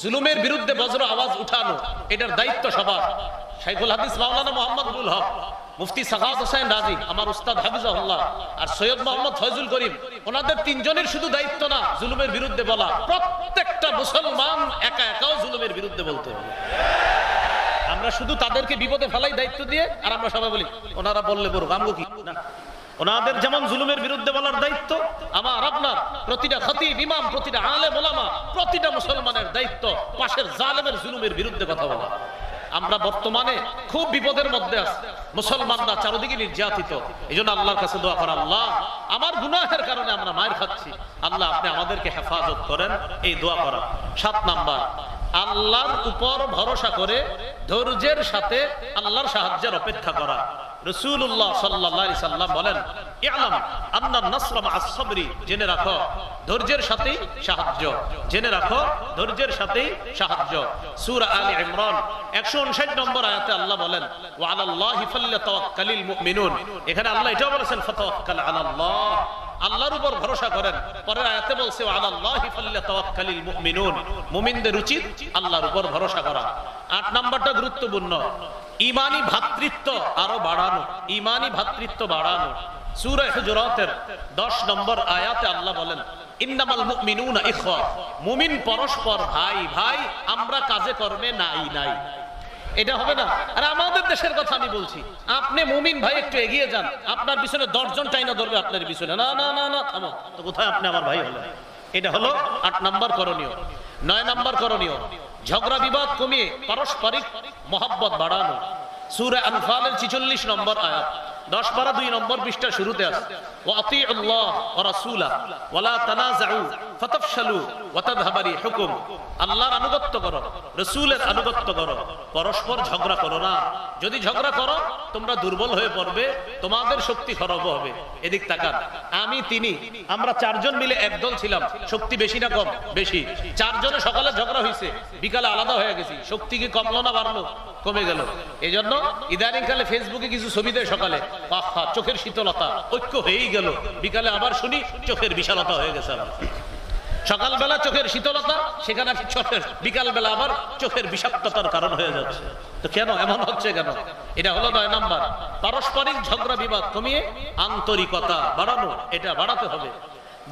জুলুমের বিরুদ্ধে বজ্র আওয়াজ উঠানো এটার দায়িত্ব সবার। শাইখুল হাদিস মাওলানা মুহাম্মদুল হক, মুফতি সাখাওয়াত হোসেন রাজি, আমার উস্তাদ হাফিজাহুল্লাহ, আর সৈয়দ মোহাম্মদ ফয়জুল করিম, ওনাদের তিনজনের শুধু দায়িত্ব না জুলুমের বিরুদ্ধে বলা, প্রত্যেকটা মুসলমান একা একাও জুলুমের বিরুদ্ধে বলতে হবে। আমরা শুধু তাদেরকে বিপদে ফেলাই দায়িত্ব দিয়ে, আর আমরা সবাই বলি ওনারা বললে বলুক, আমগো কি না। ওনাদের যেমন জুলুমের বিরুদ্ধে বলার দায়িত্ব, আমার আপনার প্রতিটা খতিব ইমাম, প্রতিটা আলেম ওলামা, প্রতিটা মুসলমানের দায়িত্ব পাশের জালেমের জুলুমের বিরুদ্ধে কথা বলা। আমরা বর্তমানে খুব বিপদের মধ্যে আছি, মুসলমানরা চারদিকে নির্যাতিত। এই জন্য আল্লাহর কাছে দোয়া করা, আল্লাহ আমার গুনাহের কারণে আমরা মায়ের খাচ্ছি, আল্লাহ আপনি আমাদেরকে হেফাজত করেন, এই দোয়া করা। 7 নাম্বার, আল্লাহর উপর ভরসা করে ধৈর্যের সাথে আল্লাহর সাহায্যের অপেক্ষা করা। রাসূলুল্লাহ সাল্লাল্লাহু আলাইহি সাল্লাম বলেন, ইআলাম আন্না নাসরা মা'আস সাবরি, জেনে রাখো ধৈর্যের সাথেই সাহায্য, জেনে রাখো ধৈর্যের সাথেই সাহায্য। সূরা আলে ইমরান 159 নম্বর আয়াতে আল্লাহ বলেন, ওয়া আলাল্লাহি ফাল্যাতাওয়াক্কালিল মুমিনুন। এখানে আল্লাহ এটাও বলেছেন ফাতাওয়াক্কাল আলাল্লাহ, আল্লাহর উপর ভরসা করেন। পরের আয়াতে বলছে ওয়া আলাল্লাহি ফাল্যাতাওয়াক্কালিল মুমিনুন, মুমিনদের উচিত আল্লাহর উপর ভরসা করা। 8 নাম্বারটা গুরুত্বপূর্ণ, ঈমানি ভ্রাতৃত্ব আরো বাড়ানো, ঈমানি ভ্রাতৃত্ব বাড়ানো। সূরা হুজুরাতের 10 নম্বর আয়াতে আল্লাহ বলেন, ইন্নামাল মুমিনুনা ইখওয়া, মুমিন পরস্পর ভাই ভাই, আমরা কাজে কর্মে নাই নাই। এটা হবে না। আর আমাদের দেশের কথা আমি বলছি, আপনি মুমিন ভাই একটু এগিয়ে যান, আপনার পিছনে 10 জন টাইনা ধরবে আপনার পিছনে, না না না না থামো তো, কোথায় আপনি আমার ভাই হলেন। এটা হলো 8 নাম্বার করণীয়। 9 নাম্বার করণীয়, ঝগড়া বিবাদ কমিয়ে পারস্পরিক মহব্বত বাড়ানো। সূরা আনফালের 46 নম্বর আয়াত, 10 পারা 2 নম্বর পৃষ্ঠা শুরুতে আছে, ওয়া আতিউল্লাহ ওয়া রাসূলা ওয়া লা তানাযাউ ফাতাফশালু ওয়া তাযহাবা রিহুকুম। আল্লাহর আনুগত্য করো, রাসূলের আনুগত্য করো, পরস্পর ঝগড়া করো না। যদি ঝগড়া করো তোমরা দুর্বল হয়ে পড়বে, তোমাদের শক্তি খর্ব হবে। এদিক তাকান, আমি তিনি আমরা 4 জন মিলে একদল ছিলাম, শক্তি বেশি না কম? বেশি। 4 জনে সকালে ঝগড়া হয়েছে, বিকালে আলাদা হয়ে গেছি, শক্তি কি কমলো না বাড়লো? কমে গেল। এই জন্য ইদানিং কালে ফেসবুকে কিছু ছবি দেয় সকালে, চোখের শীতলতা, ঐক্য হয়েই গেল, বিকালে আবার শুনি চোখের বিশালতা হয়ে গেছে। সকালবেলা চোখের শীতলতা, সেখানে বিকাল বেলা আবার চোখের বিষাক্ততার কারণ হয়ে যাচ্ছে। তো কেন এমন হচ্ছে কেন? এটা হলো 9 নাম্বার, পারস্পরিক ঝগড়া বিবাদ কমিয়ে আন্তরিকতা বাড়ানো, এটা বাড়াতে হবে।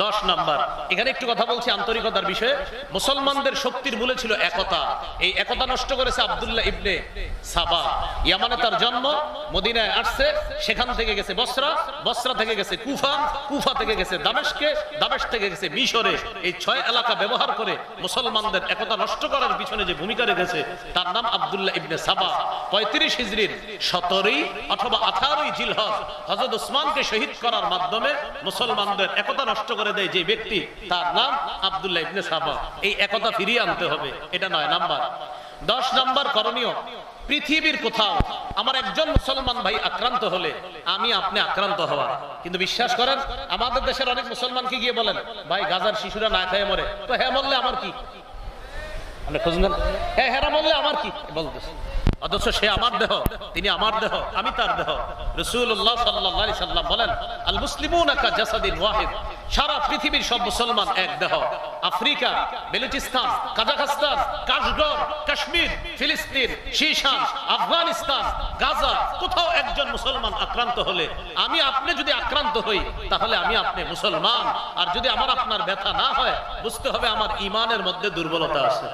10 নাম্বার, এখানে একটু কথা বলছি আন্তরিকতার বিষয়ে। মুসলমানদের শক্তির মূলে ছিল একতা, এই একতা নষ্ট করেছে আব্দুল্লাহ ইবনে সাবা। ইয়ামানে তার জন্ম, মদিনায় আসছে, সেখান থেকে গেছে বসরা, বসরা থেকে গেছে কুফা, কুফা থেকে গেছে দামেস্কে, দামেস্ক থেকে গেছে মিশরে। এই 6 এলাকা ব্যবহার করে মুসলমানদের একতা নষ্ট করার পিছনে যে ভূমিকা রেখেছে তার নাম আব্দুল্লাহ ইবনে সাবা। 35 হিজরির 17 অথবা 18 জিলহজ হযরত ওসমানকে শহীদ করার মাধ্যমে মুসলমানদের একতা নষ্ট করে দেয় যে ব্যক্তি, তার নাম আব্দুল্লাহ ইবনে সাবা। এই একতা ফিরিয়ে আনতে হবে, এটা 9 নাম্বার। 10 নাম্বার করণীয়, পৃথিবীর কোথাও আমার একজন মুসলমান ভাই আক্রান্ত হলে আমি আপনি আক্রান্ত হওয়া। কিন্তু বিশ্বাস করেন, আমাদের দেশের অনেক মুসলমানকে গিয়ে বলেন, ভাই গাজার শিশুরা না খেয়ে মরে, তো হ্যাঁ বললে আমার কি, হ্যাঁ হেরা বললে আমার কি বলতেছে, অথচ সে আমার দেহ, তিনি আমার দেহ, আমি তার দেহ। রাসূলুল্লাহ সাল্লাল্লাহু আলাইহি সাল্লাম বলেন, আল মুসলিমুনা কা জাসাদিন ওয়াহিদ, সারা পৃথিবীর সব মুসলমান এক দেহ। আফ্রিকা, বেলুচিস্তান, কাজাখস্তান, কাশগর, কাশ্মীর, ফিলিস্তিন, শিশান, আফগানিস্তান, গাজা, কোথাও একজন মুসলমান আক্রান্ত হলে আমি আপনি যদি আক্রান্ত হই, তাহলে আমি আপনি মুসলমান। আর যদি আমার আপনার ব্যথা না হয়, বুঝতে হবে আমার ঈমানের মধ্যে দুর্বলতা আছে।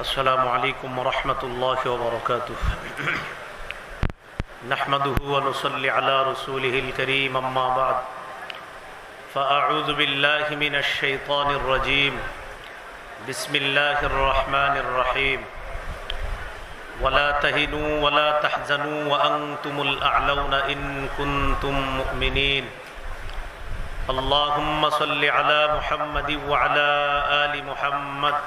আসসালামু আলাইকুম ওয়া রাহমাতুল্লাহি ওয়া বারাকাতুহু। নাহমাদুহু ওয়া নুসাল্লি আলা রাসূলিহিল কারীম, আম্মা বা'দ। ফাআউযু বিল্লাহি মিনাশ শাইতানির রাজীম। বিসমিল্লাহির রাহমানির রাহিম। ওয়া লা তাহিনু ওয়া লা তাহজানু ওয়া আনতুমুল আ'লাউনা ইন কুনতুম মুমিনিন। اللهم صل على محمد وعلى آل محمد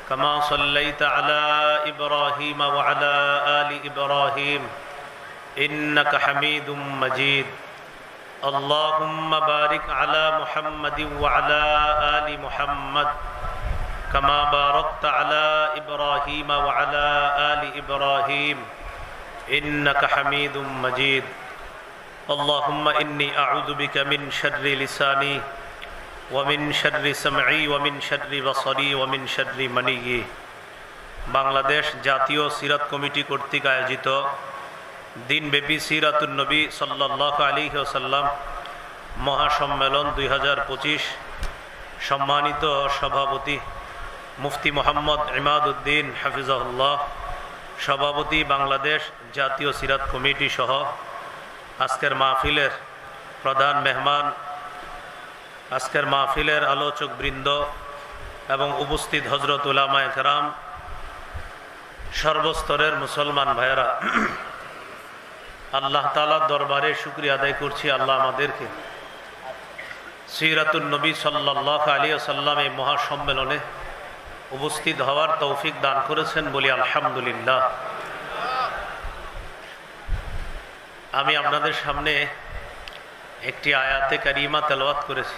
كما صليت على إبراهيم وعلى آل إبراهيم إنك حميد مجيد. اللهم بارك على محمد وعلى آل محمد كما باركت على إبراهيم وعلى آل إبراهيم إنك حميد مجيد. اللهم إني أعوذ بك من شر لساني ومن شر سمعي ومن شر بصري ومن شر مني। বাংলাদেশ জাতীয় সিরাত কমিটি কর্তৃক আয়োজিত দিনব্যাপী সিরাতুন নবী সাল্লাল্লাহু আলাইহি ওয়াসাল্লাম মহাসম্মেলন 2025 সম্মানিত সভাপতি মুফতি মোহাম্মদ ইমাদউদ্দিন হাফিজাহুল্লাহ, সভাপতি বাংলাদেশ জাতীয় সিরাত কমিটি সহ আজকের মাহফিলের প্রধান মেহমান, আজকের মাহফিলের আলোচক বৃন্দ এবং উপস্থিত হযরত উলামায়ে কেরাম, সর্বস্তরের মুসলমান ভাইয়েরা, আল্লাহ তাআলার দরবারে শুকরিয়া আদায় করছি। আল্লাহ আমাদেরকে সিরাতুন নবী সাল্লাল্লাহু আলাইহি ওয়াসাল্লাম এই মহাসম্মেলনে উপস্থিত হওয়ার তৌফিক দান করেছেন, বলি আলহামদুলিল্লাহ। আমি আপনাদের সামনে একটি আয়াতে কারিমা তেলাওয়াত করেছি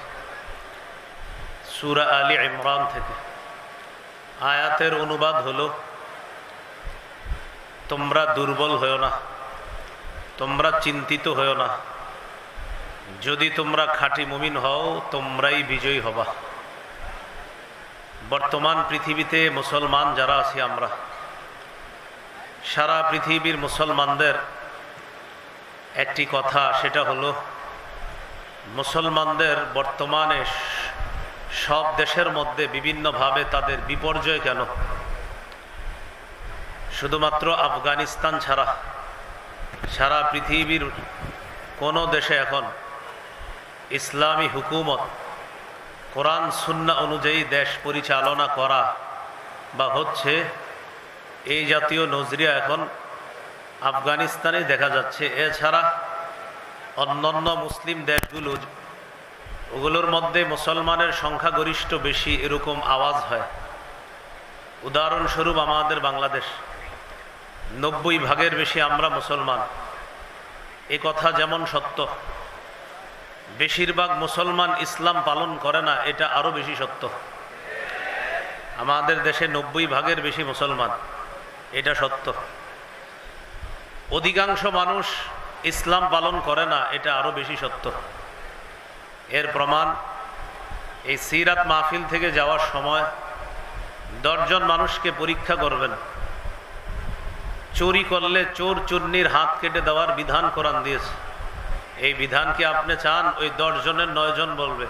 সূরা আলী ইমরান থেকে। আয়াতের অনুবাদ হলো, তোমরা দুর্বল হও না, তোমরা চিন্তিত হও না, যদি তোমরা খাঁটি মুমিন হও তোমরাই বিজয়ী হবা। বর্তমান পৃথিবীতে মুসলমান যারা আছি আমরা, সারা পৃথিবীর মুসলমানদের একটি কথা, সেটা হলো মুসলমানদের বর্তমানে সব দেশের মধ্যে বিভিন্নভাবে তাদের বিপর্যয় কেন? শুধুমাত্র আফগানিস্তান ছাড়া সারা পৃথিবীর কোনো দেশে এখন ইসলামী হুকুমত, কোরআন সুন্নাহ অনুযায়ী দেশ পরিচালনা করা বা হচ্ছে, এই জাতীয় নজরিয়া এখন আফগানিস্তানে দেখা যাচ্ছে। এছাড়া অন্যান্য মুসলিম ওগুলোর মধ্যে মুসলমানের সংখ্যাগরিষ্ঠ বেশি, এরকম আওয়াজ হয়। উদাহরণস্বরূপ আমাদের বাংলাদেশ, 90% বেশি আমরা মুসলমান। এ কথা যেমন সত্য, বেশিরভাগ মুসলমান ইসলাম পালন করে না, এটা আরো বেশি সত্য। আমাদের দেশে 90% বেশি মুসলমান, এটা সত্য। অধিকাংশ মানুষ ইসলাম পালন করে না, এটা আরো বেশি সত্য। এর প্রমাণ, এই সিরাত মাহফিল থেকে যাওয়ার সময় 10 জন মানুষকে পরীক্ষা করবেন। চুরি করলে চোর চুন্নির হাত কেটে দেওয়ার বিধান কোরআন দিয়েছে। এই বিধান কি আপনি চান ওই 10 জনের 9 জন বলবে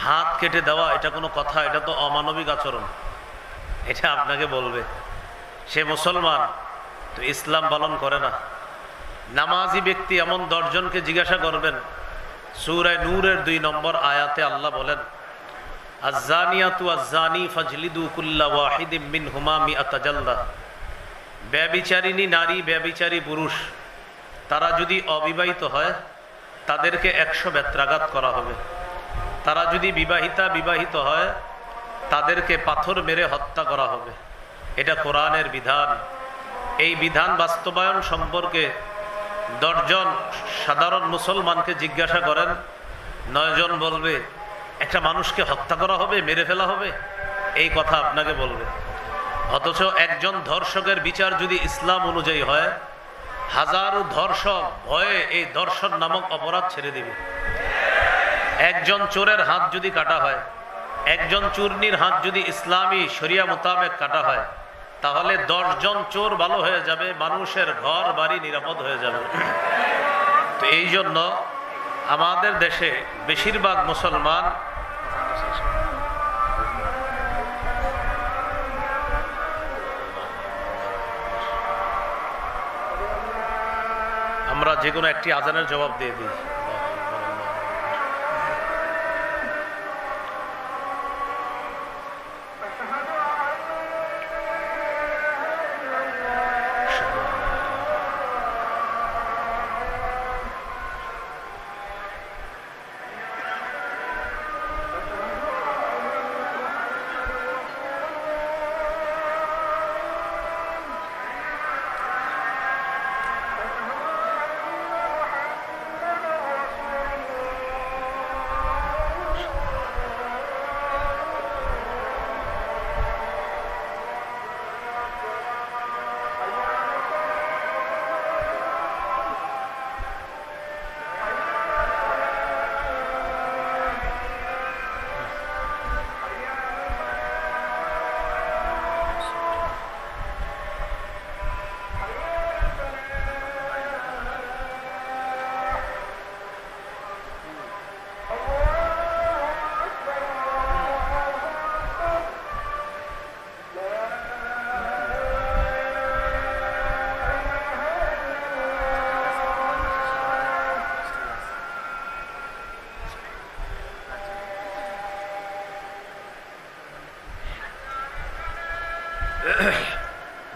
হাত কেটে দেওয়া এটা কোনো কথা? এটা তো অমানবিক আচরণ, এটা আপনাকে বলবে। সে মুসলমান তো ইসলাম পালন করে না। নামাজি ব্যক্তি এমন 10 জনকে জিজ্ঞাসা করবেন। সূরা নূরের 2 নম্বর আয়াতে আল্লাহ বলেন, আয-যানিয়াতু আয-যানি ফাজলিদু কুল্লা ওয়াহিদিম মিনহুমা মিআতা জালদা। ব্যভিচারিণী নারী, ব্যভিচারী পুরুষ, তারা যদি অবিবাহিত হয় তাদেরকে 100 বেত্রাঘাত করা হবে। তারা যদি বিবাহিত হয় তাদেরকে পাথর মেরে হত্যা করা হবে। এটা কোরআনের বিধান। এই বিধান বাস্তবায়ন সম্পর্কে 10 জন সাধারণ মুসলমানকে জিজ্ঞাসা করেন, 9 জন বলবে একটা মানুষকে হত্যা করা হবে, মেরে ফেলা হবে, এই কথা আপনাকে বলবে। অথচ একজন ধর্ষকের বিচার যদি ইসলাম অনুযায়ী হয়, হাজারো ধর্ষক ভয়ে এই ধর্ষণ নামক অপরাধ ছেড়ে দিবে। একজন চোরের হাত যদি কাটা হয়, একজন চূর্ণির হাত যদি ইসলামী শরিয়া মোতাবেক কাটা হয়, তাহলে 10 জন চোর ভালো হয়ে যাবে, মানুষের ঘর বাড়ি নিরাপদ হয়ে যাবে। তো এই জন্য আমাদের দেশে বেশিরভাগ মুসলমান আমরা যে কোনো একটি আজানের জবাব দিয়ে দিই।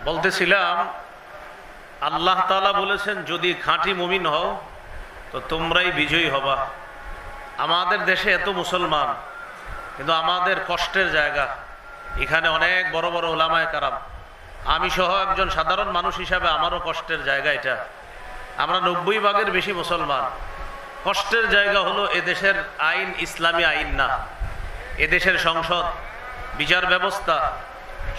বলতেছিলাম আল্লাহ তাআলা বলেছেন যদি খাঁটি মুমিন হও তো তোমরাই বিজয়ী হবা। আমাদের দেশে এত মুসলমান, কিন্তু আমাদের কষ্টের জায়গা, এখানে অনেক বড় বড় ওলামায়ে কেরাম, আমি সহ একজন সাধারণ মানুষ হিসাবে আমারও কষ্টের জায়গা এটা। আমরা 90 ভাগের বেশি মুসলমান। কষ্টের জায়গা হলো এদেশের আইন ইসলামী আইন না, এদেশের সংসদ, বিচার ব্যবস্থা,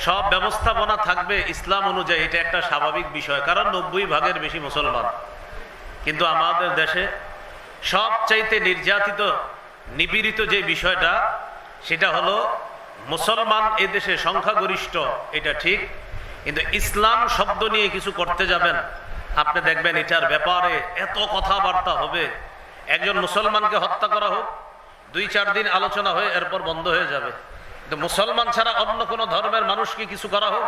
সব ব্যবস্থাপনা থাকবে ইসলাম অনুযায়ী, এটা একটা স্বাভাবিক বিষয়, কারণ 90 ভাগের বেশি মুসলমান। কিন্তু আমাদের দেশে সবচাইতে নির্যাতিত নিপীড়িত যে বিষয়টা, সেটা হলো মুসলমান এদেশে সংখ্যাগরিষ্ঠ, এটা ঠিক, কিন্তু ইসলাম শব্দ নিয়ে কিছু করতে যাবেন, আপনি দেখবেন এটার ব্যাপারে এত কথাবার্তা হবে। একজন মুসলমানকে হত্যা করা হোক, 2-4 দিন আলোচনা হয়ে এরপর বন্ধ হয়ে যাবে। কিন্তু মুসলমান ছাড়া অন্য কোনো ধর্মের মানুষকে কিছু করা হোক,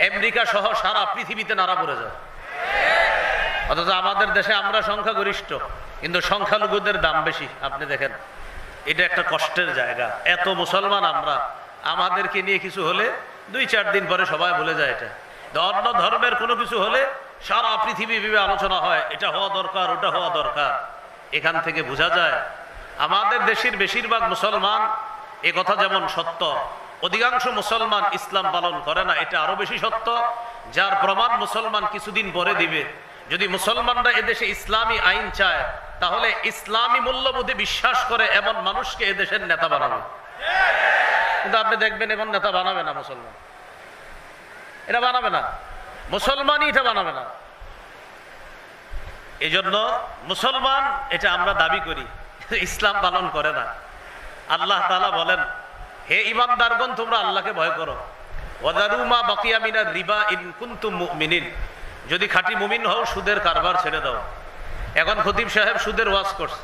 আমেরিকা সহ সারা পৃথিবীতে নাড়া পড়ে যায়। অথচ আমাদের দেশে আমরা সংখ্যাগরিষ্ঠ, কিন্তু সংখ্যালঘুদের দাম বেশি। আপনি দেখেন, এটা একটা কষ্টের জায়গা। এত মুসলমান আমরা, আমাদেরকে নিয়ে কিছু হলে 2-4 দিন পরে সবাই ভুলে যায় এটা। অন্য ধর্মের কোনো কিছু হলে সারা পৃথিবী ভেবে আলোচনা হয়, এটা হওয়া দরকার, ওটা হওয়া দরকার। এখান থেকে বোঝা যায় আমাদের দেশের বেশিরভাগ মুসলমান, এ কথা যেমন সত্য, অধিকাংশ মুসলমান ইসলাম পালন করে না, এটা আরো বেশি সত্য, যার প্রমাণ মুসলমান কিছুদিন পরে দিবে। যদি মুসলমানরা এদেশে ইসলামী আইন চায়, তাহলে ইসলামী মূল্যবোধে বিশ্বাস করে এমন মানুষকে এদেশের নেতা বানাবে। কিন্তু আপনি দেখবেন এমন নেতা বানাবে না মুসলমান, এটা বানাবে না, মুসলমানই এটা বানাবে না। এই জন্য মুসলমান এটা আমরা দাবি করি, ইসলাম পালন করে না। আল্লাহ তাআলা বলেন, হে ঈমানদারগণ, তোমরা আল্লাহকে ভয় করো। ওয়াদারু মা বাকিয়া মিনার রিবা ইন কুনতুম মুমিনিন, যদি খাঁটি মুমিন হও সুদের কারবার ছেড়ে দাও। এখন খতিব সাহেব সুদের ওয়াজ করছে,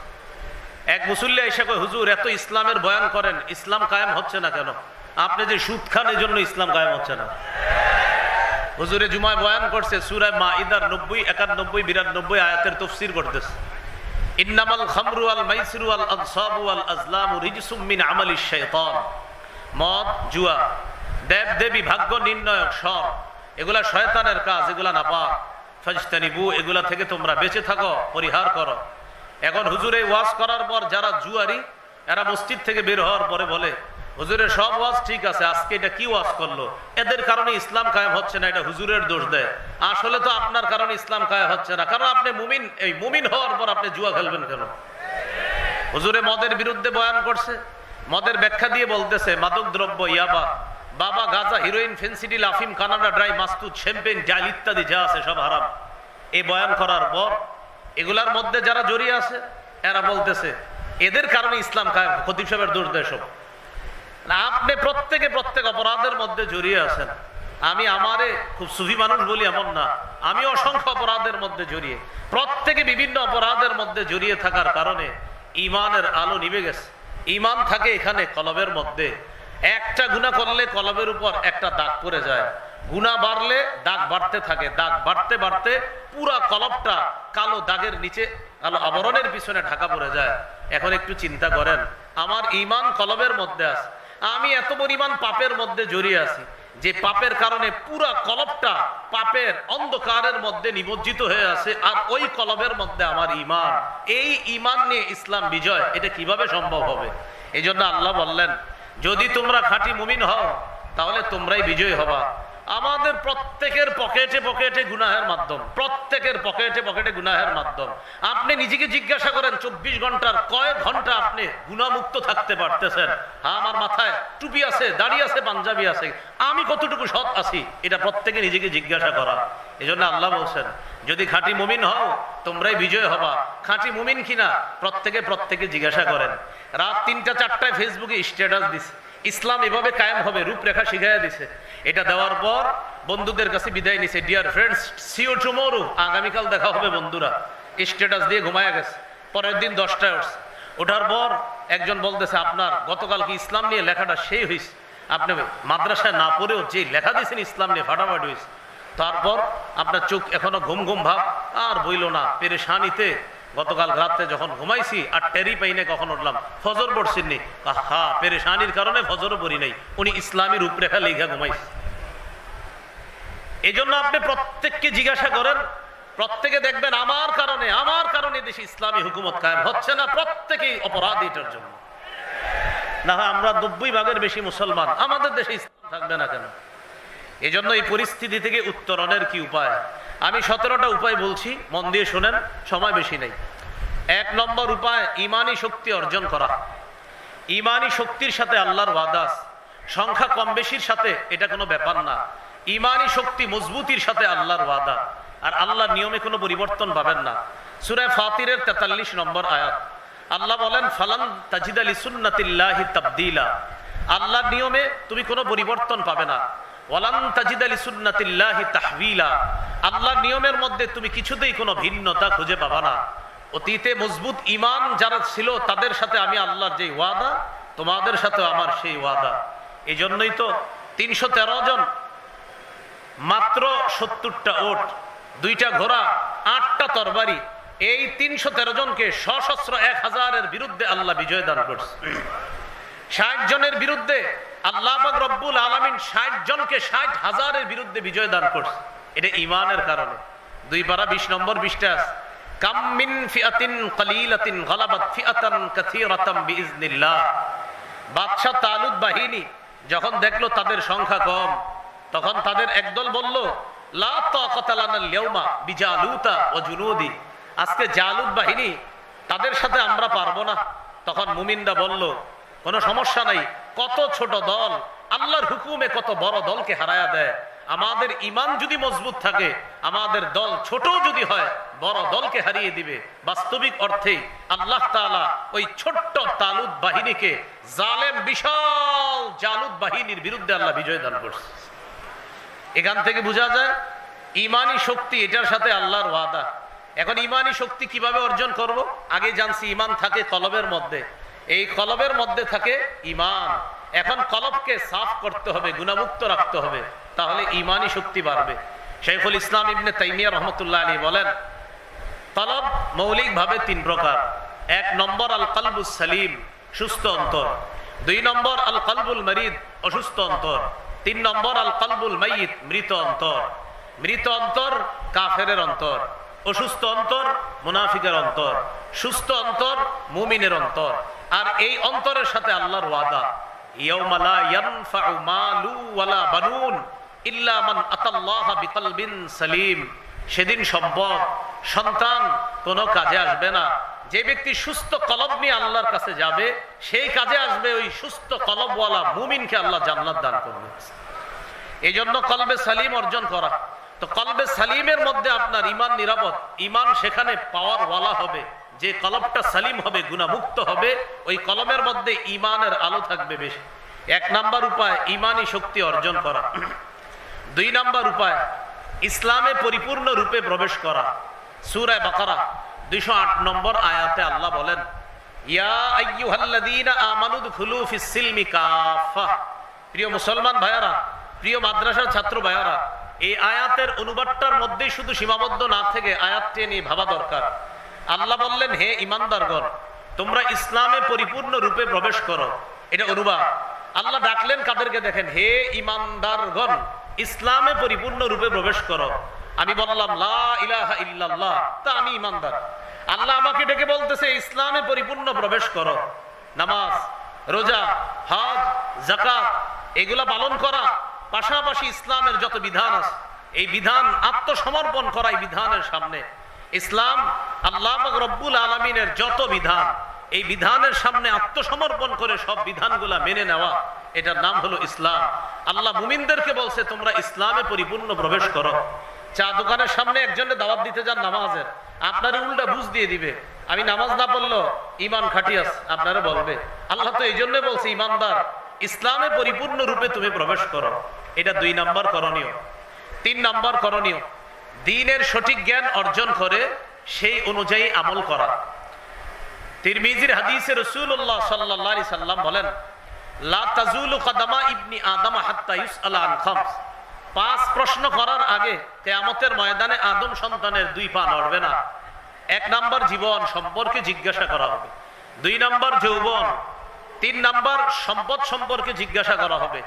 এক মুসল্লি এসে কয়, হুজুর এত ইসলামের বয়ান করেন, ইসলাম কায়েম হচ্ছে না কেন? আপনি যে সুদ খান এই জন্য ইসলাম কায়েম হচ্ছে না। হুজুরে জুমায় বয়ান করছে, সূরা মাইদার 90, 91, 92 আয়াতের তাফসীর করতেছে। ইন্নামাল খামরু ওয়াল মাইসিরু ওয়াল আনসাবু ওয়াল আজলামু রিজসুম মিন আমালিশ শাইতান। মদ, জুয়া, দেব দেবী, ভাগ্য নির্ণয়ক সব, এগুলা শয়তানের কাজ, এগুলা নাপাক। ফাজতানিবু, এগুলা থেকে তোমরা বেঁচে থাকো, পরিহার করো। এখন হুজুরে ওয়াজ করার পর যারা জুয়ারি, এরা মসজিদ থেকে বের হওয়ার পরে বলে, হুজুরের সব ওয়াজ ঠিক আছে, আজকে এটা কি ওয়াজ করলো, এদের কারণে ইসলাম কায়েম হচ্ছে না, এটা হুজুরের দোষ দেয়। আসলে তো আপনার কারণে ইসলাম কায়েম হচ্ছে না, কারণ আপনি মুমিন। এই মুমিন হওয়ার পর আপনি জুয়া খেলবেন কেন? হুজুরে মদের বিরুদ্ধে বয়ান করছে, মদের ব্যাখ্যা দিয়ে বলতেছে, মাদক দ্রব্য, ইয়াবা, বাবা, গাঁজা, হিরোইন, ফেন্সিডিল, আফিম, কানাডা ড্রাই, মাস্তুদ, শ্যাম্পেন, জাল ইত্যাদি যা আছে সব হারাম। এই বয়ান করার পর এগুলার মধ্যে যারা জড়িয়ে আছে, এরা বলতেছে এদের কারণে ইসলাম কায়েম। খতিব সাহেবের দোষ দেয় সব। আপনি প্রত্যেক অপরাধের মধ্যে জড়িয়ে আছেন। আমি আমারে খুব সুফি মানুষ বলি এমন না, আমি অসংখ্য অপরাধের মধ্যে জড়িয়ে, প্রত্যেকে বিভিন্ন অপরাধের মধ্যে জড়িয়ে থাকার কারণে ইমানের আলো নিভে গেছে। ইমান থাকে এখানে কলবের মধ্যে। একটা গুনাহ করলে কলবের উপর একটা দাগ পড়ে যায়, গুনাহ বাড়লে দাগ বাড়তে থাকে, দাগ বাড়তে বাড়তে পুরা কলবটা কালো দাগের নিচে, কালো আবরণের পিছনে ঢাকা পড়ে যায়। এখন একটু চিন্তা করেন, আমার ইমান কলবের মধ্যে আছে, আমি এত পরিমাণ পাপের মধ্যে জড়িয়ে আছি যে পাপের কারণে পুরা কলবটা পাপের অন্ধকারের মধ্যে নিমজ্জিত হয়ে আছে, আর ওই কলবের মধ্যে আমার ইমান। এই ইমান নিয়ে ইসলাম বিজয়, এটা কিভাবে সম্ভব হবে? এই জন্য আল্লাহ বললেন, যদি তোমরা খাঁটি মুমিন হও তাহলে তোমরাই বিজয়ী হবা। আমাদের প্রত্যেকের পকেটে পকেটে গুনাহের মাধ্যম, প্রত্যেকের পকেটে পকেটে গুনাহের মাধ্যম। আপনি নিজেকে জিজ্ঞাসা করেন, 24 ঘন্টার কয় ঘন্টা আপনি গুনাহমুক্ত থাকতে পারতেছেন? হ্যাঁ, আমার মাথায় টুপি আছে, দাড়ি আছে, পাঞ্জাবি আছে, আমি কতটুকু সৎ আছি? এটা প্রত্যেকে নিজেকে জিজ্ঞাসা করা। এই জন্য আল্লাহ বলছেন, যদি খাঁটি মুমিন হও তোমরাই বিজয় হবা। খাঁটি মুমিন কিনা প্রত্যেকে জিজ্ঞাসা করেন। রাত 3টা-4টায় ফেসবুকে স্ট্যাটাস দিছে, ইসলাম এভাবে কায়েম হবে, রূপরেখা শিখাইয়া দিছে। এটা দেওয়ার পর বন্ধুদের কাছে বিদায় নিছে, dear friends, see you tomorrow, আগামীকাল দেখা হবে বন্ধুরা। স্ট্যাটাস দিয়ে ঘুমায়া গেছে। পরের দিন 10টায় উঠছে, ওঠার পর একজন বলতেছে, আপনার গতকাল কি ইসলাম নিয়ে লেখাটা সেই হয়েছে, আপনি মাদ্রাসায় না পড়েও যে লেখা দিয়েছেন ইসলাম নিয়ে ফাটাফাটি হয়েছে। তারপর আপনার চোখ এখনো ঘুম ঘুম ভাব, আর বইল না, পেরেশানিতে গতকাল রাত্রে যখন ঘুমাইছি আর টেরি পাই নাই কখন উঠলাম, ফজর পড়ছিনি। হা, পেরেশানির কারণে ফজরও পড়ি নাই, উনি ইসলামী রূপরেখা লেখা ঘুমাইছে। এই জন্য আপনি প্রত্যেককে জিজ্ঞাসা করেন, প্রত্যেকে দেখবেন আমার কারণে দেশে ইসলামী হুকুমত কায়েম হচ্ছে না, প্রত্যেকেই অপরাধী এটার জন্য। না হয় আমরা 90% বেশি মুসলমান, আমাদের দেশে ইসলাম থাকবে না কেন? এই জন্য এই পরিস্থিতি থেকে উত্তরণের কি উপায়? আমি 17টা উপায় বলছি, মন দিয়ে শোনেন, সময় বেশি নেই। 1 নম্বর উপায়, ইমানি শক্তি অর্জন করা। ইমানি শক্তির সাথে আল্লাহর ওয়াদা, সংখ্যা কম বেশির সাথে এটা কোনো ব্যাপার না। ইমানি শক্তি মজবুতির সাথে আল্লাহর ওয়াদা, আর আল্লাহর নিয়মে কোনো পরিবর্তন পাবেন না। সূরা ফাতিরের 43 নম্বর আয়াত, আল্লাহ বলেন ফালান তাজিদা লিসুন্নাতিল্লাহি তাবদীলা, আল্লাহর নিয়মে তুমি কোনো পরিবর্তন পাবে না। ওয়ালান তাজিদা লিসুন্নাতিল্লাহি তাহওয়িলা, আল্লাহর নিয়মের মধ্যে তুমি কিছুতেই কোনো ভিন্নতা খুঁজে পাবে না। অতীতে মজবুত ঈমান যারা ছিল তাদের সাথে আমি আল্লাহর যে ওয়াদা, তোমাদের সাথে আমার সেই ওয়াদা। এই জন্যই তো 313 জন, মাত্র 70টা ওট, 2টা ঘোড়া, 8টা তরবারি, এই 313 জনকে সশস্ত্র 1000-এর বিরুদ্ধে আল্লাহ বিজয় দান করছে। 60 জনের বিরুদ্ধে আল্লাহ পাক রব্বুল আলামিন 60 জনকে 60,000-এর বিরুদ্ধে বিজয় দান করছে। এটা ঈমানের কারণে। 2 পারা 20 নম্বর 20টা আছে, কাম মিন ফিআতিন কালিলাতিন গালাবাত ফিআতান কাসীরাতাম বিইজনিল্লাহ। বাদশা তালুত বাহিনী যখন দেখলো তাদের সংখ্যা কম, তখন তাদের একদল বলল লা তাকাতা লানাল ইয়াউমা বিজালুতা ওয়া জুনুদি, আজকে জালুত বাহিনী তাদের সাথে আমরা পারবো না। তখন মুমিনরা বলল কোনো সমস্যা নাই, কত ছোট দল আল্লাহর হুকুমে কত বড় দলকে হারায়া দেয়। আমাদের ঈমান যদি মজবুত থাকে, আমাদের দল ছোট যদি হয়, বড় দলকে হারিয়ে দিবে। বাস্তবিক অর্থে আল্লাহ তাআলা ওই ছোট্ট তালুত বাহিনীকে জালেম বিশাল জালুত বাহিনীর বিরুদ্ধে আল্লাহ বিজয় দান করছে। এখান থেকে বোঝা যায় ঈমানি শক্তি, এটার সাথে আল্লাহর ওয়াদা। এখন ঈমানি শক্তি কিভাবে অর্জন করব? আগে জানছি ঈমান থাকে কলবের মধ্যে, এই কলবের মধ্যে থাকে ঈমান। এখন কলবকে সাফ করতে হবে, গুনাহমুক্ত রাখতে হবে, তাহলে ঈমানি শক্তি বাড়বে। শাইখুল ইসলাম ইবনে তাইমিয়া রাহমাতুল্লাহ আলাইহি বলেন, কলব মৌলিকভাবে 3 প্রকার। 1 নম্বর আল কলবুস সালিম, সুস্থ অন্তর। 2 নম্বর আল কলবুল মরিদ, অসুস্থ অন্তর। 3 নম্বর আল কলবুল মাইয়িত, মৃত অন্তর। মৃত অন্তর কাফেরের অন্তর, অসুস্থ অন্তর মুনাফিকের অন্তর, সুস্থ অন্তর মুমিনের অন্তর। আর এই অন্তরের সাথে আল্লাহর ওয়াদা, ইয়াউমা লা ইয়ানফাউ মালু ওয়ালা বানুন ইল্লা মান আতাল্লাহা বিকলবিন সালিম, সেদিন সম্পদ সন্তান কোনো কাজে আসবে না। যে ব্যক্তি সুস্থ কলব নিয়ে আল্লাহর কাছে যাবে, সেই কাজে আসবে ওই সুস্থ কলবওয়ালা মুমিনকে আল্লাহ জান্নাত দান করবে। এই জন্য কলবে সালিম অর্জন করা। তো কলবে সালিমের মধ্যে আপনার ঈমান নিরাপদ, ঈমান সেখানে পাওয়ার ওয়ালা হবে। যে কলবটা সালিম হবে, গুনাহমুক্ত হবে, ওই কলমের মধ্যে ঈমানের আলো থাকবে বেশি। 1 নাম্বার উপায় ঈমানি শক্তি অর্জন করা। 2 নাম্বার উপায় ইসলামে পরিপূর্ণ রূপে প্রবেশ করা। সূরা বাকারা 208 নম্বর আয়াতে আল্লাহ বলেন, ইয়া আইয়ুহাল্লাযীনা আমানু দুখুলু ফিস সিলমি কাফা। প্রিয় মুসলমান ভাইয়ারা, প্রিয় মাদ্রাসার ছাত্র ভাইয়ারা, এই আয়াতের অনুবাদটার মধ্যেই শুধু সীমাবদ্ধ না থেকে আয়াতটি নিয়ে ভাবা দরকার। আল্লাহ বললেন, হে ঈমানদারগণ, তোমরা ইসলামে পরিপূর্ণ রূপে প্রবেশ করো। এটা অনুবাদ। আল্লাহ ডাকলেন কাদেরকে? দেখেন, হে ঈমানদারগণ, ইসলামে পরিপূর্ণ রূপে প্রবেশ করো। আমি বললাম লা ইলাহা ইল্লাল্লাহ, তা আমি ঈমানদার। আল্লাহ আমাকে ডেকে বলতেছে ইসলামে পরিপূর্ণ প্রবেশ করো। নামাজ, রোজা, হজ, যাকাত এগুলা পালন করা, পাশাপাশি ইসলামের যত বিধান আছে এই বিধান আত্মসমর্পণ করা। এই বিধানের সামনে ইসলাম, আল্লাহ পাক রব্বুল আলামিনের যত বিধান, এই বিধানের সামনে আত্মসমর্পণ করে সব বিধানগুলা মেনে নেওয়া, এটার নাম হলো ইসলাম। আল্লাহ মুমিনদেরকে বলছে তোমরা ইসলামে পরিপূর্ণ প্রবেশ করো। চা দোকানের সামনে একজনের দাওয়াত দিতে যান নামাজের, আপনার উল্টা বুঝ দিয়ে দিবে, আমি নামাজ না পড়লো ঈমান খাঁটি আছে, আপনারা বলবে। আল্লাহ তো এই জন্য বলছে ঈমানদার, ইসলামে পরিপূর্ণ রূপে তুমি প্রবেশ করো। এটা 2 নাম্বার করণীয়। 3 নাম্বার করণীয়, দ্বীনের সঠিক জ্ঞান অর্জন করে সেই অনুযায়ী আমল করা। তিরমিজির হাদিসে রাসূলুল্লাহ সাল্লাল্লাহু আলাইহি সাল্লাম বলেন, লা তাজুলু কদামা ইবনি আদম হাত্তা ইউসআলা আন খামস। 5 প্রশ্ন করার আগে কিয়ামতের ময়দানে আদম সন্তানের 2 পা নড়বে না। 1 নাম্বার জীবন সম্পর্কে জিজ্ঞাসা করা হবে, 2 নাম্বার যৌবন, 3 নাম্বার সম্পদ সম্পর্কে জিজ্ঞাসা করা হবে,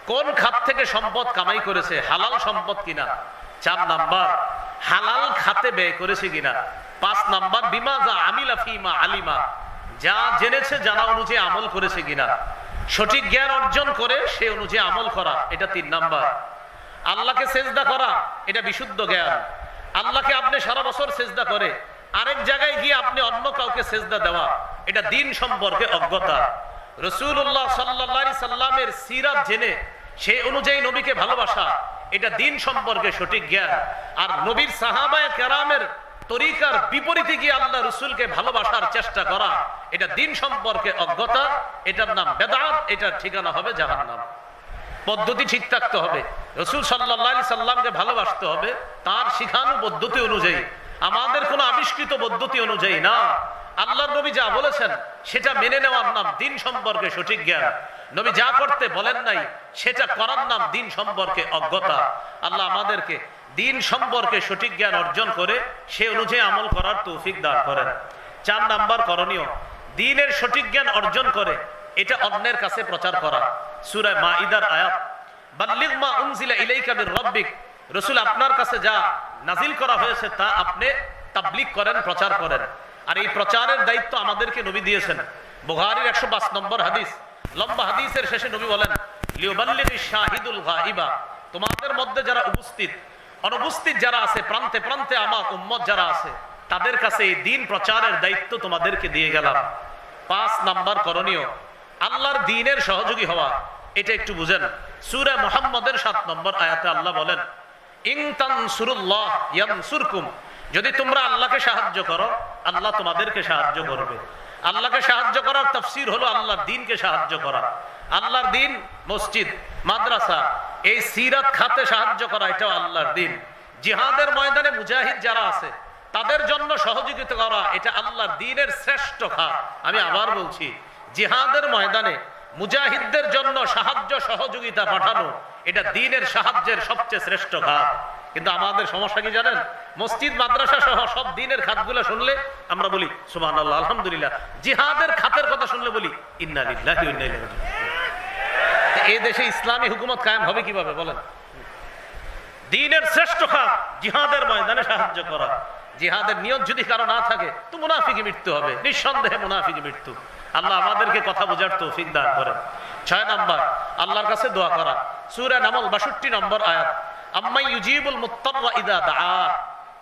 কোন খাত থেকে সম্পদ কামাই করেছে, হালাল সম্পদ কিনা। 4 নাম্বার, হালাল খাতে ব্যয় করেছে কিনা। 5 নাম্বার, বিমা যা আমিলা ফিমা আলিমা, যা জেনেছে জানা অনুযায়ী আমল করেছে কিনা। সঠিক জ্ঞান অর্জন করে সে অনুযায়ী আমল করা, এটা 3 নাম্বার। আল্লাহকে সেজদা করা, এটা বিশুদ্ধ জ্ঞান। আল্লাহকে আপনি সারা বছর সেজদা করে আরেক জায়গায় গিয়ে আপনি অন্য কাউকে সেজদা দেওয়া, এটা দিন সম্পর্কে অজ্ঞতা। রাসূলুল্লাহ সাল্লাল্লাহু আলাইহি সাল্লামের সিরাত জেনে সেই অনুযায়ী নবীকে ভালোবাসা, এটা দিন সম্পর্কে সঠিক জ্ঞান। আর নবীর সাহাবায়ে কেরামের তরিকার বিপরীতে গিয়ে আল্লাহ রাসূলকে ভালোবাসার চেষ্টা করা, এটা দিন সম্পর্কে অজ্ঞতা, এটার নাম বেদাত, এটার ঠিকানা হবে জাহান্নাম। পদ্ধতি ঠিক থাকতে হবে। রাসূল সাল্লাল্লাহু আলাইহি সাল্লামকে ভালোবাসতে হবে তার শিখানো পদ্ধতি অনুযায়ী, আমাদের কোনো আবিষ্কৃত পদ্ধতি অনুযায়ী না। আল্লাহর নবী যা বলেছেন সেটা মেনে নেওয়ার নাম দিন সম্পর্কে সঠিক জ্ঞান। নবী যা করতে বলেন নাই সেটা করার নাম দিন সম্পর্কে অজ্ঞতা। আল্লাহ আমাদেরকে দিন সম্পর্কে সঠিক জ্ঞান অর্জন করে সে অনুযায়ী আমল করার তৌফিক দান করেন। 4 নাম্বার করণীয়, দ্বীনের সঠিক জ্ঞান অর্জন করে এটা অন্যের কাছে প্রচার করা। সূরা মাইদার আয়াত, বাল্লিগ মা উনজিলা ইলাইকা মির রাব্বিক, রাসূল আপনার কাছে যা নাজিল করা হয়েছে তা আপনি তাবলীগ করেন, প্রচার করেন। আর এই প্রচারের দায়িত্ব আমাদেরকে নবী দিয়েছেন। বুখারীর 105 নম্বর হাদিস, লম্বা হাদিসের শেষে নবী বলেন, লিউবাল্লিগিশ শাহিদুল গায়বা, তোমাদের মধ্যে যারা উপস্থিত, অনুপস্থিত যারা আছে, প্রান্তে প্রান্তে আমার উম্মত যারা আছে, তাদের কাছে এই দ্বীন প্রচারের দায়িত্ব তোমাদেরকে দিয়ে গেলাম। 5 নাম্বার করণীয়, আল্লাহর দ্বীনের সহযোগী হওয়া, এটা একটু বুঝেন। সূরা মুহাম্মদের 7 নম্বর আয়াতে আল্লাহ বলেন, ইন তানসুরুল্লাহ ইয়ানসুরকুম, যদি তোমরা আল্লাহকে সাহায্য করো আল্লাহ তোমাদেরকে সাহায্য করবে। আল্লাহকে সাহায্য করার তাফসীর হলো আল্লাহর দ্বীনকে সাহায্য করা। আল্লাহর দ্বীন, মসজিদ, মাদ্রাসা, এই সিরাত খাতে সাহায্য করা, এটাও আল্লাহর দ্বীন। জিহাদের ময়দানে মুজাহিদ যারা আছে তাদের জন্য সহযোগিতা করা, এটা আল্লাহর দ্বীনের শ্রেষ্ঠ খাত। আমি আবার বলছি, জিহাদের ময়দানে মুজাহিদদের জন্য সাহায্য সহযোগিতা পাঠানো, এটা দ্বীনের সাহায্যের সবচেয়ে শ্রেষ্ঠ খাত। কিন্তু আমাদের সমস্যা কি জানেন, মসজিদ মাদ্রাসা সহ সব দ্বীনের খাতগুলো শুনলে আমরা বলি সুবহানাল্লাহ আলহামদুলিল্লাহ, জিহাদের খাতের কথা শুনলে বলি ইন্না লিল্লাহি ওয়া ইন্না ইলাইহি রাজিউন। এই দেশে ইসলামী হুকুমত কায়েম হবে কিভাবে বলেন? দ্বীনের শ্রেষ্ঠ খাত জিহাদের ময়দানে সাহায্য করা। জিহাদের নিয়ত যদি কারো না থাকে তো মুনাফিকি মৃত্যু হবে, নিঃসন্দেহে মুনাফিকি মৃত্যু। আল্লাহ আমাদেরকে কথা বোঝার তৌফিক দান করেন। 6 নাম্বার, আল্লাহর কাছে দোয়া করা। সূরা নামল 62 নম্বর আয়াত, আম্মাই ইউজিবুল মুত্তাররা ইযা দাআ,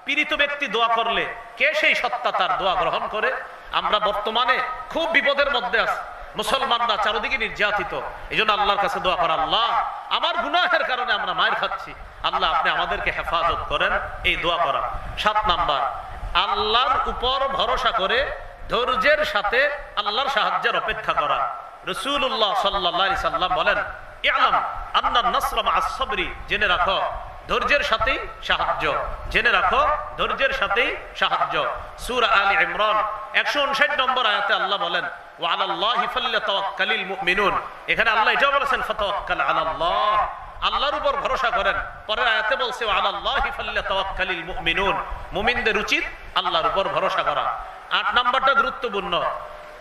পীড়িত ব্যক্তি দোয়া করলে কে সেই সত্তা তার দোয়া গ্রহণ করে। আমরা বর্তমানে খুব বিপদের মধ্যে আছি, মুসলমানরা চারিদিকে নির্যাতিত, এজন্য আল্লাহর কাছে দোয়া করা, আল্লাহ আমার গুনাহের কারণে আমরা মায়ের খাচ্ছি, আল্লাহ আপনি আমাদেরকে হেফাজত করেন, এই দোয়া করা। 7 নাম্বার, আল্লাহর উপর ভরসা করে ধৈর্যের সাথে আল্লাহর সাহায্যের অপেক্ষা করা। রাসূলুল্লাহ সাল্লাল্লাহু আলাইহি সাল্লাম বলেন, ইআলাম আন্নান নাসরা মা'আস সাবরি, জেনে রাখো ধৈর্যের সাথেই সাহায্য, জেনে রাখো ধৈর্যের সাথেই সাহায্য। সূরা আলী ইমরান 159 নম্বর আয়াতে আল্লাহ বলেন, ওয়া আলাল্লাহি ফাল্যাতাওয়াক্কালিল মুমিনুন, এখানে আল্লাহ এটাও বলেছেন ফাতাওয়াক্কাল আলাল্লাহ, আল্লাহর উপর ভরসা করেন। পরের আয়াতে বলছে ওয়া আলাল্লাহি ফাল্যাতাওয়াক্কালিল মুমিনুন, মুমিনদের উচিত আল্লাহর উপর ভরসা করা। 8 নাম্বারটা গুরুত্বপূর্ণ,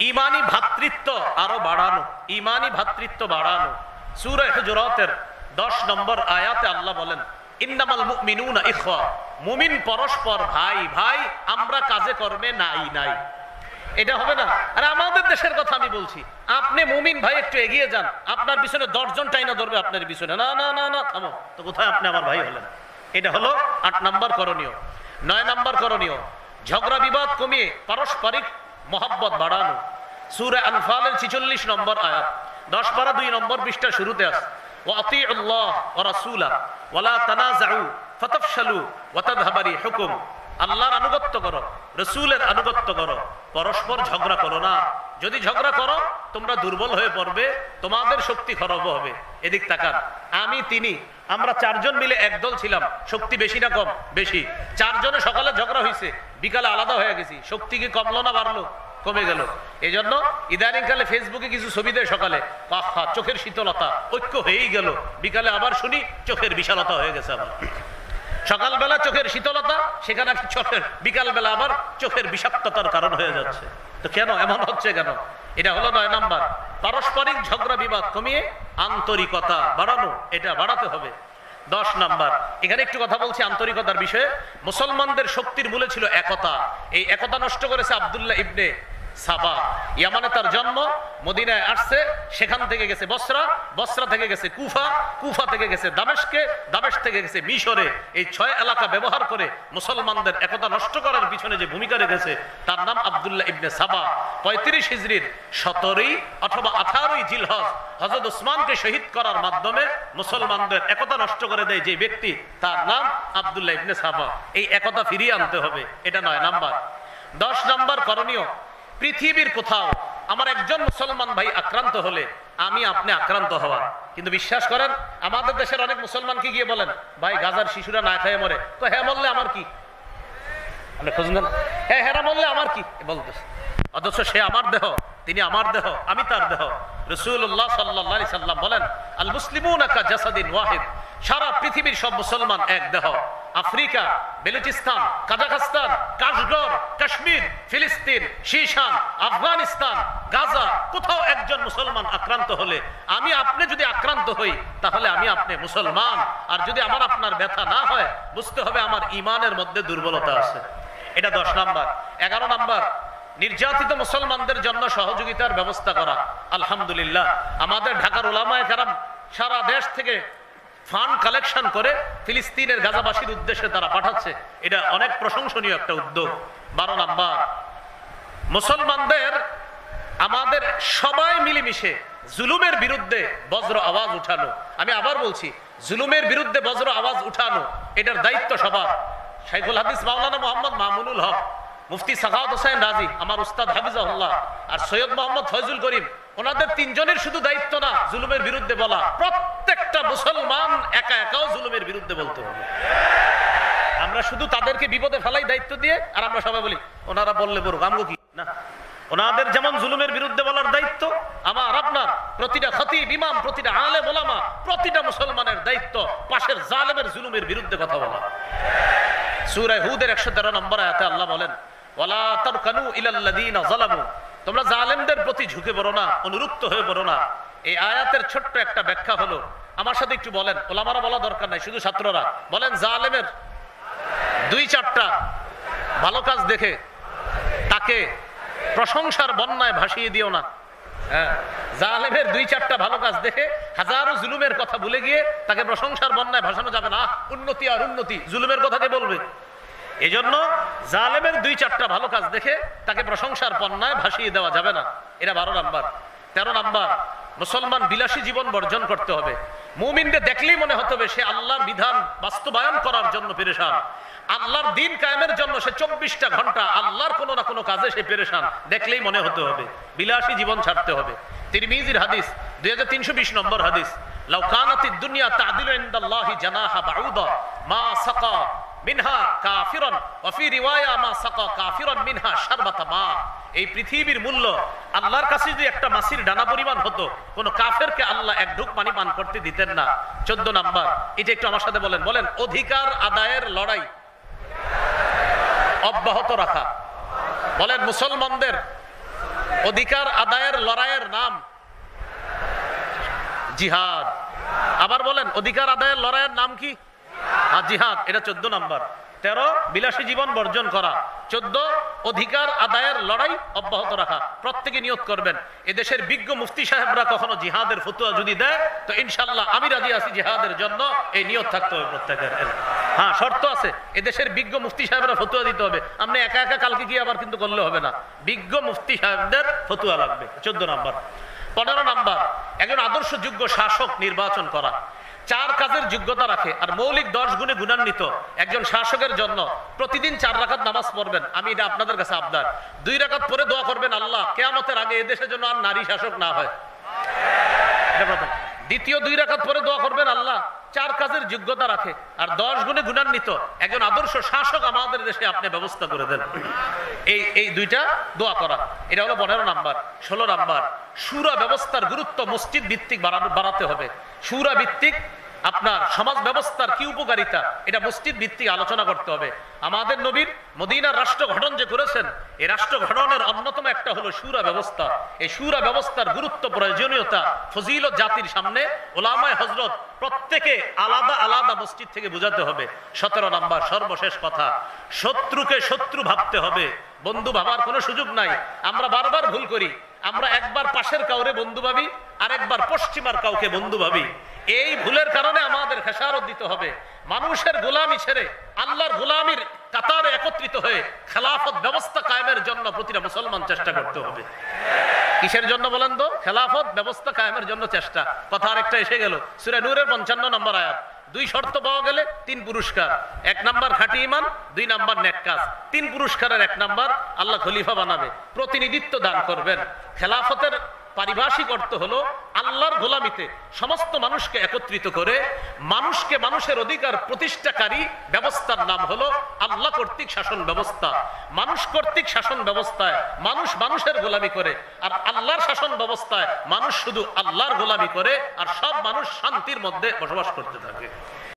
ঈমানি ভ্রাতৃত্ব আরো বাড়ানো, ঈমানি ভ্রাতৃত্ব বাড়ানো। সূরা হুজুরাতের 10 নম্বর আয়াতে আল্লাহ বলেন, ইন্নামাল মুমিনুনা ইখওয়া, মুমিন পরস্পর ভাই ভাই, আমরা কাজে কর্মে নাই নাই। এটা হবে না। আর আমাদের দেশের কথা আমি বলছি, আপনি মুমিন ভাই একটু এগিয়ে যান, আপনার পিছনে 10 জন টাইনা ধরবে আপনার পিছনে, না না না না থামো তো, কোথায় আপনি আমার ভাই হলেন। এটা হলো 8 নাম্বার করণীয়। 9 নাম্বার করণীয়, ঝগড়া বিবাদ কমিয়ে পারস্পরিক মহব্বত বাড়ানো। সূরা আনফালের 46 নম্বর আয়াত, 10 পারা 2 নম্বর পৃষ্ঠা শুরুতে আছে, ওয়া আতিউল্লাহ ওয়া রাসূলা ওয়া লা তানাযাউ ফাতাফশালু ওয়া তাযহাবা রিহুকুম, আল্লাহর আনুগত্য করো, রাসূলের আনুগত্য করো, পরস্পর ঝগড়া করো না। যদি ঝগড়া করো তোমরা দুর্বল হয়ে পড়বে, তোমাদের শক্তি খর্ব হবে। এদিক তাকান, আমি তিনি আমরা 4 জন মিলে একদল ছিলাম, শক্তি বেশি না কম? বেশি। 4 জনে সকালে ঝগড়া হয়েছে, বিকালে আলাদা হয়ে গেছি, শক্তি কি কমলো না বাড়লো? কমে গেল। এই জন্য ইদানিং কালে ফেসবুকে কিছু ছবি দেয়, সকালে আহা চোখের শীতলতা, ঐক্য হয়েই গেল, বিকালে আবার শুনি চোখের বিশালতা হয়ে গেছে। আবার সকালবেলা চোখের শীতলতা, সেখানে চোখের বিকালবেলা আবার চোখের বিষাক্ততার কারণ হয়ে যাচ্ছে। তো কেন এমন হচ্ছে কেন? এটা হলো 9 নাম্বার। পারস্পরিক ঝগড়া বিবাদ কমিয়ে আন্তরিকতা বাড়ানো, এটা বাড়াতে হবে। 10 নাম্বার, এখানে একটু কথা বলছি আন্তরিকতার বিষয়ে। মুসলমানদের শক্তির মূলে ছিল একতা। এই একতা নষ্ট করেছে আব্দুল্লাহ ইবনে সাবা। ইয়ামানে তার জন্ম, মদিনায় আসছে, সেখান থেকে গেছে বসরা, বসরা থেকে গেছে কুফা, কুফা থেকে গেছে দামেস্কে, দামেস্ক থেকে গেছে মিশরে। এই 6 এলাকা ব্যবহার করে মুসলমানদের একতা নষ্ট করার পিছনে যে ভূমিকা রেখেছে তার নাম আব্দুল্লাহ ইবনে সাবা। 35 হিজরির 17 অথবা 18 জিলহজ হযরত ওসমানকে শহীদ করার মাধ্যমে মুসলমানদের একতা নষ্ট করে দেয় যে ব্যক্তি, তার নাম আব্দুল্লাহ ইবনে সাবা। এই একতা ফিরিয়ে আনতে হবে, এটা 9 নাম্বার। 10 নাম্বার করণীয়, পৃথিবীর কোথাও আমার একজন মুসলমান ভাই আক্রান্ত হলে আমি আপনি আক্রান্ত হওয়া। কিন্তু বিশ্বাস করেন আমাদের দেশের অনেক মুসলমানকে গিয়ে বলেন, ভাই গাজার শিশুরা না খেয়ে মরে, তো হ্যাঁ মরলে আমার কি, আপনি খোঁজ নেন, হ্যাঁ হ্যাঁ মরলে আমার কি বলতেছে, অথচ সে আমার দেহ, তিনি আমার দেহ, আমি তার দেহ। রাসূলুল্লাহ সাল্লাল্লাহু আলাইহি সাল্লাম বলেন, আল মুসলিমুনা কা জাসাদিন ওয়াহিদ, সারা পৃথিবীর সব মুসলমান এক দেহ। আফ্রিকা, বেলুচিস্তান, কাজাখস্তান, কাশগর, কাশ্মীর, ফিলিস্তিন, শিশান, আফগানিস্তান, গাজা, কোথাও একজন মুসলমান আক্রান্ত হলে আমি আপনি যদি আক্রান্ত হই তাহলে আমি আপনি মুসলমান। আর যদি আমার আপনার ব্যথা না হয় বুঝতে হবে আমার ঈমানের মধ্যে দুর্বলতা আছে। এটা 10 নাম্বার। 11 নাম্বার, নির্যাতিত মুসলমানদের জন্য সহযোগিতার ব্যবস্থা করা। আলহামদুলিল্লাহ আমাদের ঢাকার উলামায়ে কেরাম সারা দেশ থেকে ফান্ড কালেকশন করে ফিলিস্তিনের গাজাবাসীর উদ্দেশ্যে তারা পাঠাচ্ছে, এটা অনেক প্রশংসনীয় একটা উদ্যোগ। 12 নাম্বার, মুসলমানদের আমাদের সবাই মিলেমিশে জুলুমের বিরুদ্ধে বজ্র আওয়াজ উঠানো। আমি আবার বলছি, জুলুমের বিরুদ্ধে বজ্র আওয়াজ উঠানো এটার দায়িত্ব সবার। শাইখুল হাদিস মাওলানা মোহাম্মদ মামুনুল হক, মুফতি সাখাওয়াত হোসেন রাজি আমার উস্তাদ হাফিজাহুল্লাহ, আর সৈয়দ মোহাম্মদ ফয়জুল করিম, ওনাদের 3 জনের শুধু দায়িত্ব না জুলুমের বিরুদ্ধে বলা, প্রত্যেকটা মুসলমান একা একাও জুলুমের বিরুদ্ধে বলতে হবে। আমরা শুধু তাদেরকে বিপদে ফেলাই দায়িত্ব দিয়ে, আর আমরা সবাই বলি ওনারা বললে বলুক, আমগো কি না। ওনাদের যেমন জুলুমের বিরুদ্ধে বলার দায়িত্ব, আমার আপনার প্রতিটা খতিব ইমাম, প্রতিটা আলেম ওলামা, প্রতিটা মুসলমানের দায়িত্ব পাশের জালেমের জুলুমের বিরুদ্ধে কথা বলা। সূরা হুদের 113 নম্বর আয়াতে আল্লাহ বলেন, ওয়ালা তারকানু ইলাল্লাযীনা যালামু, তোমরা জালেমদের প্রতি ঝুঁকে পড়ো না, অনুরক্ত হয়ে পড়ো না। এই আয়াতের ছোট্ট একটা ব্যাখ্যা হলো, আমার সাথে একটু বলেন, ওলামারা বলা দরকার নাই, শুধু ছাত্ররা বলেন, জালেমের 2-4টা ভালো কাজ দেখে তাকে প্রশংসার বন্যায় ভাসিয়ে দিও না। হ্যাঁ, জালেমের 2-4টা ভালো কাজ দেখে হাজারো জুলুমের কথা ভুলে গিয়ে তাকে প্রশংসার বন্যায় ভাসানো যাবে না। উন্নতি আর উন্নতি, জুলুমের কথা কে বলবে? এই জন্য জালেমের 2-4টা ভালো কাজ দেখে তাকে প্রশংসার বন্যায় ভাসিয়ে দেওয়া যাবে না। এটা 12 নাম্বার। 13 নাম্বার, মুসলমান বিলাসী জীবন বর্জন করতে হবে। মুমিনকে দেখলেই মনে হতে হবে সে আল্লাহর বিধান বাস্তবায়ন করার জন্য পেরেশান, আল্লাহর দিন কায়েমের জন্য সে 24টা ঘন্টা আল্লাহর কোনো না কোনো কাজে সে পেরেশান, দেখলেই মনে হতে হবে। বিলাসী জীবন ছাড়তে হবে। তিরমিজির হাদিস 2320 নম্বর হাদিস, লাউ কানাতিদ দুনিয়া তা'দিলু ইনদাল্লাহি জানাহা বাউদা মা সাকা মিনহা কাফিরান ওয়া ফি রিওয়ায়া মা সাকা কাফিরান মিনহা শারবাতা মা। এই পৃথিবীর মূল্য আল্লাহর কাছে যদি একটা মাছির ডানা পরিমাণ হতো, কোন কাফেরকে আল্লাহ এক ঢুক পানি পান করতে দিতেন না। 14 নাম্বার, এটা একটু আমার সাথে বলেন, বলেন অধিকার আদায়ের লড়াই অব্যাহত রাখা। বলেন মুসলমানদের অধিকার আদায়ের লড়াইয়ের নাম জিহাদ। আবার বলেন অধিকার আদায়ের লড়াইয়ের নাম কি? জিহাদ। এটা 14 নাম্বার। 13 বিলাসী জীবন বর্জন করা। 14 অধিকার আদায়ের লড়াই অব্যাহত রাখা। প্রত্যেকে নিয়ত করবেন, এদেশের বিজ্ঞ মুফতি সাহেবরা কখনো জিহাদের ফতোয়া যদি দেয় তো ইনশাআল্লাহ আমি রাজি আছি জিহাদের জন্য। এই নিয়ত থাকতে হবে প্রত্যেকের। হ্যাঁ, শর্ত আছে, এদেশের বিজ্ঞ মুফতি সাহেবরা ফতোয়া দিতে হবে। আপনি একা একা কালকে গিয়ে আবার কিন্তু করলে হবে না, বিজ্ঞ মুফতি সাহেবদের ফতোয়া লাগবে। 14 নাম্বার। 15 নাম্বার, একজন আদর্শ যোগ্য শাসক নির্বাচন করা। 4 কাজের যোগ্যতা রাখে আর মৌলিক 10 গুণে গুণান্বিত একজন শাসকের জন্য প্রতিদিন 4 রাকাত নামাজ পড়বেন। আমি এটা আপনাদের কাছে আবদার। 2 রাকাত পরে দোয়া করবেন, আল্লাহ কিয়ামতের আগে এদেশের জন্য আর নারী শাসক না হয়। দ্বিতীয় 2 রাকাত পরে দোয়া করবেন, আল্লাহ 4 কাজের যোগ্যতা রাখে আর 10 গুণে গুণান্বিত একজন আদর্শ শাসক আমাদের দেশে আপনি ব্যবস্থা করে দেন। এই 2টা দোয়া করা, এটা হলো 15 নাম্বার। 16 নাম্বার, শুরা ব্যবস্থার গুরুত্ব মসজিদ ভিত্তিক বাড়াতে হবে। শুরা ভিত্তিক আপনার সমাজ ব্যবস্থার কি উপকারিতা, এটা মসজিদ ভিত্তিক আলোচনা করতে হবে। আমাদের নবীর মদিনার রাষ্ট্র গঠন যে করেছেন, এই রাষ্ট্র গঠনের অন্যতম একটা হলো শুরা ব্যবস্থা। এই শুরা ব্যবস্থার গুরুত্ব, প্রয়োজনীয়তা, ফজিলত জাতির সামনে ওলামায়ে হযরত প্রত্যেকে আলাদা আলাদা মসজিদ থেকে বোঝাতে হবে। 17 নাম্বার সর্বশেষ কথা, শত্রুকে শত্রু ভাবতে হবে, বন্ধু ভাবার কোনো সুযোগ নাই। আমরা বারবার ভুল করি, আমরা একবার পাশের কাউরে বন্ধু ভাবি, আর একবার পশ্চিমার কাউকে বন্ধু ভাবি। এই ভুলের কারণে আমাদের খেসারত দিতে হবে। মানুষের গোলামি ছেড়ে আল্লাহর গোলামির কাতারে একত্রিত হয়ে খেলাফত ব্যবস্থা কায়েমের জন্য প্রতিটা মুসলমান চেষ্টা করতে হবে। কিসের জন্য বলেন তো? খেলাফত ব্যবস্থা কায়েমের জন্য চেষ্টা। কথা আরেকটা এসে গেল, সূরা নূরের 55 নম্বর আয়াত। 2 শর্ত পাওয়া গেলে 3 পুরস্কার। 1 নাম্বার খাঁটি ঈমান, 2 নাম্বার নেক কাজ। 3 পুরস্কারের 1 নাম্বার আল্লাহ খলিফা বানাবে, প্রতিনিধিত্ব দান করবেন। খেলাফতের পারিভাষিক অর্থ হলো আল্লাহর গোলামিতে সমস্ত মানুষকে একত্রিত করে মানুষকে মানুষের অধিকার প্রতিষ্ঠাকারী ব্যবস্থার নাম হলো আল্লাহ কর্তৃক শাসন ব্যবস্থা। মানুষ কর্তৃক শাসন ব্যবস্থায় মানুষ মানুষের গোলামি করে, আর আল্লাহর শাসন ব্যবস্থায় মানুষ শুধু আল্লাহর গোলামি করে, আর সব মানুষ শান্তির মধ্যে বসবাস করতে থাকে।